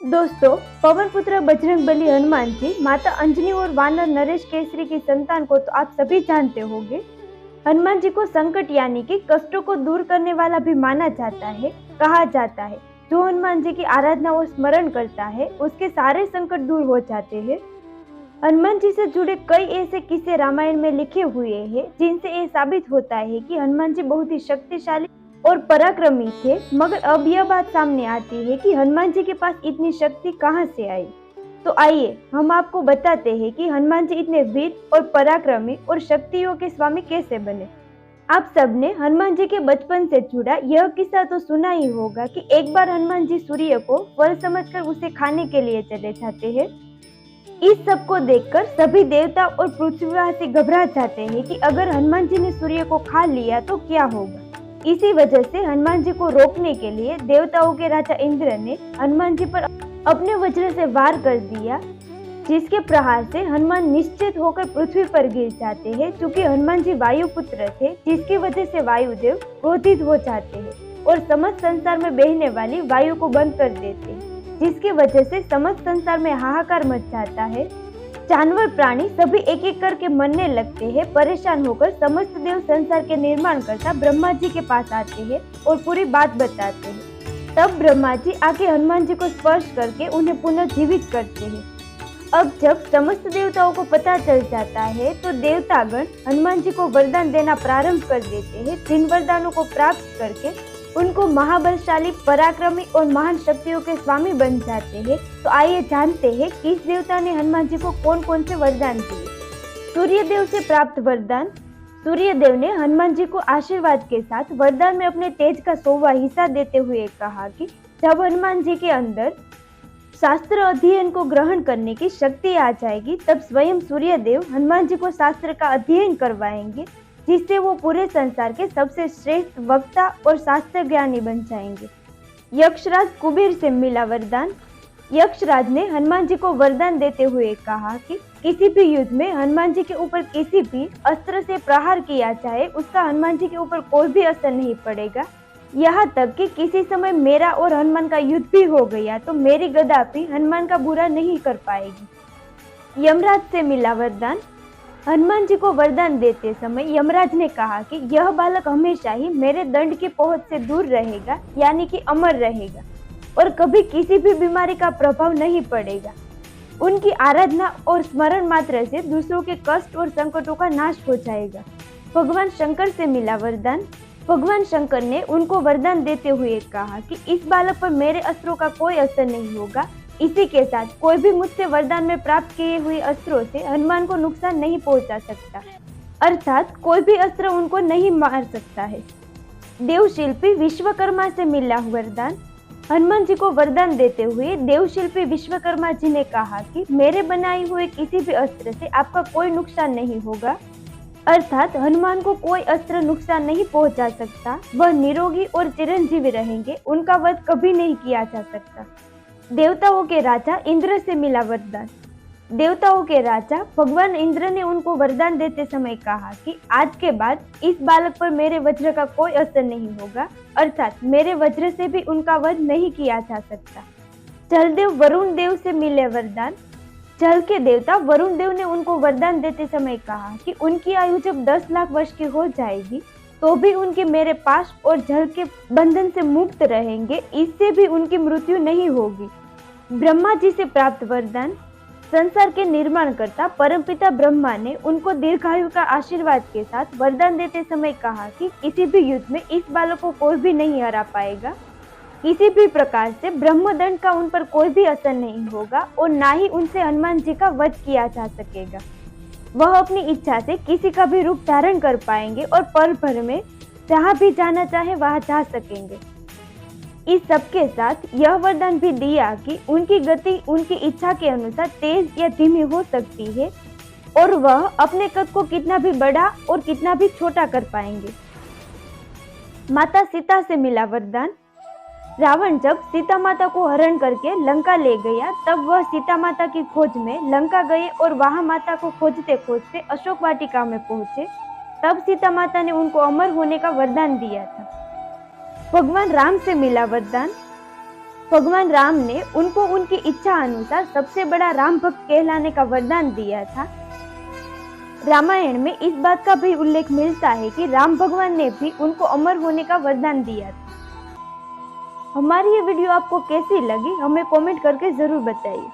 दोस्तों, पवन पुत्र बजरंगबली हनुमान जी माता अंजनी और वानर नरेश केसरी की संतान को तो आप सभी जानते होंगे। हनुमान जी को संकट यानी कि कष्टों को दूर करने वाला भी माना जाता है। कहा जाता है जो हनुमान जी की आराधना और स्मरण करता है उसके सारे संकट दूर हो जाते हैं। हनुमान जी से जुड़े कई ऐसे किस्से रामायण में लिखे हुए हैं जिनसे ये साबित होता है कि हनुमान जी बहुत ही शक्तिशाली और पराक्रमी थे। मगर अब यह बात सामने आती है कि हनुमान जी के पास इतनी शक्ति कहां से आई। तो आइए हम आपको बताते हैं कि हनुमान जी इतने वीर और पराक्रमी और शक्तियों के स्वामी कैसे बने। आप सबने हनुमान जी के बचपन से जुड़ा यह किस्सा तो सुना ही होगा कि एक बार हनुमान जी सूर्य को फल समझकर उसे खाने के लिए चले जाते हैं। इस सब को देखकर सभी देवता और पृथ्वीवासी घबरा जाते हैं कि अगर हनुमान जी ने सूर्य को खा लिया तो क्या होगा। इसी वजह से हनुमान जी को रोकने के लिए देवताओं के राजा इंद्र ने हनुमान जी पर अपने वज्र से वार कर दिया, जिसके प्रहार से हनुमान निश्चित होकर पृथ्वी पर गिर जाते हैं। चूंकि हनुमान जी वायुपुत्र थे, जिसकी वजह से वायुदेव क्रोधित हो जाते हैं और समस्त संसार में बहने वाली वायु को बंद कर देते हैं, जिसकी वजह से समस्त संसार में हाहाकार मच जाता है। जानवर प्राणी सभी एक एक करके मरने लगते हैं। परेशान होकर समस्त देव संसार के निर्माण करता ब्रह्मा जी के पास आते हैं और पूरी बात बताते हैं। तब ब्रह्मा जी आके हनुमान जी को स्पर्श करके उन्हें पुनः जीवित करते हैं। अब जब समस्त देवताओं को पता चल जाता है तो देवतागण हनुमान जी को वरदान देना प्रारंभ कर देते हैं, जिन वरदानों को प्राप्त करके उनको महाबलशाली, पराक्रमी और महान शक्तियों के स्वामी बन जाते हैं। तो आइए जानते हैं किस देवता ने हनुमान जी को कौन कौन से वरदान दिए। सूर्यदेव से प्राप्त वरदान। सूर्यदेव ने हनुमान जी को आशीर्वाद के साथ वरदान में अपने तेज का 100वां हिस्सा देते हुए कहा कि जब हनुमान जी के अंदर शास्त्र अध्ययन को ग्रहण करने की शक्ति आ जाएगी तब स्वयं सूर्यदेव हनुमान जी को शास्त्र का अध्ययन करवाएंगे, जिससे वो पूरे संसार के सबसे श्रेष्ठ वक्ता और शास्त्र ज्ञानी बन जाएंगे। यक्षराज कुबेर से मिला वरदान। यक्षराज ने हनुमान जी को वरदान देते हुए कहा कि किसी भी युद्ध में हनुमान जी के ऊपर किसी भी अस्त्र से प्रहार किया जाए उसका हनुमान जी के ऊपर कोई भी असर नहीं पड़ेगा। यहाँ तक कि किसी समय मेरा और हनुमान का युद्ध भी हो गया तो मेरी गदा भी हनुमान का बुरा नहीं कर पाएगी। यमराज से मिला वरदान। हनुमान जी को वरदान देते समय यमराज ने कहा कि यह बालक हमेशा ही मेरे दंड की पहुंच से दूर रहेगा, यानी कि अमर रहेगा और कभी किसी भी बीमारी का प्रभाव नहीं पड़ेगा। उनकी आराधना और स्मरण मात्र से दूसरों के कष्ट और संकटों का नाश हो जाएगा। भगवान शंकर से मिला वरदान। भगवान शंकर ने उनको वरदान देते हुए कहा कि इस बालक पर मेरे अस्त्रों का कोई असर नहीं होगा। इसी के साथ कोई भी मुझसे वरदान में प्राप्त किए हुए अस्त्रों से हनुमान को नुकसान नहीं पहुंचा सकता, अर्थात कोई भी अस्त्र उनको नहीं मार सकता है। देवशिल्पी विश्वकर्मा से मिला वरदान। हनुमान जी को वरदान देते हुए देवशिल्पी विश्वकर्मा जी ने कहा कि मेरे बनाए हुए किसी भी अस्त्र से आपका कोई नुकसान नहीं होगा, अर्थात हनुमान को कोई अस्त्र नुकसान नहीं पहुंचा सकता। वह निरोगी और चिरंजीवी रहेंगे, उनका वध कभी नहीं किया जा सकता। देवताओं के राजा इंद्र से मिला वरदान। देवताओं के राजा भगवान इंद्र ने उनको वरदान देते समय कहा कि आज के बाद इस बालक पर मेरे वज्र का कोई असर नहीं होगा, अर्थात मेरे वज्र से भी उनका वध नहीं किया जा सकता। जलदेव वरुण देव से मिले वरदान। जल के देवता वरुण देव ने उनको वरदान देते समय कहा कि उनकी आयु जब 10 लाख वर्ष की हो जाएगी तो भी उनके मेरे पास और जल के बंधन से मुक्त रहेंगे, इससे भी उनकी मृत्यु नहीं होगी। ब्रह्मा जी से प्राप्त वरदान। संसार के निर्माणकर्ता परमपिता ब्रह्मा ने उनको दीर्घायु का आशीर्वाद के साथ वरदान देते समय कहा कि किसी भी युद्ध में इस बालक को कोई भी नहीं हरा पाएगा। किसी भी प्रकार से ब्रह्मदंड का उन पर कोई भी असर नहीं होगा और ना ही उनसे हनुमान जी का वध किया जा सकेगा। वह अपनी इच्छा से किसी का भी रूप धारण कर पाएंगे और पल भर में जहाँ भी जाना चाहे वहाँ जा सकेंगे। इस सब के साथ यह वरदान भी दिया कि उनकी गति उनकी इच्छा के अनुसार तेज या धीमी हो सकती है और वह अपने कद को कितना भी बड़ा और कितना भी छोटा कर पाएंगे। माता सीता से मिला वरदान। रावण जब सीता माता को हरण करके लंका ले गया तब वह सीता माता की खोज में लंका गए और वहां माता को खोजते खोजते अशोक वाटिका में पहुंचे। तब सीता माता ने उनको अमर होने का वरदान दिया था। भगवान राम से मिला वरदान। भगवान राम ने उनको उनकी इच्छा अनुसार सबसे बड़ा राम भक्त कहलाने का वरदान दिया था। रामायण में इस बात का भी उल्लेख मिलता है कि राम भगवान ने भी उनको अमर होने का वरदान दिया था। हमारी ये वीडियो आपको कैसी लगी हमें कमेंट करके जरूर बताइए।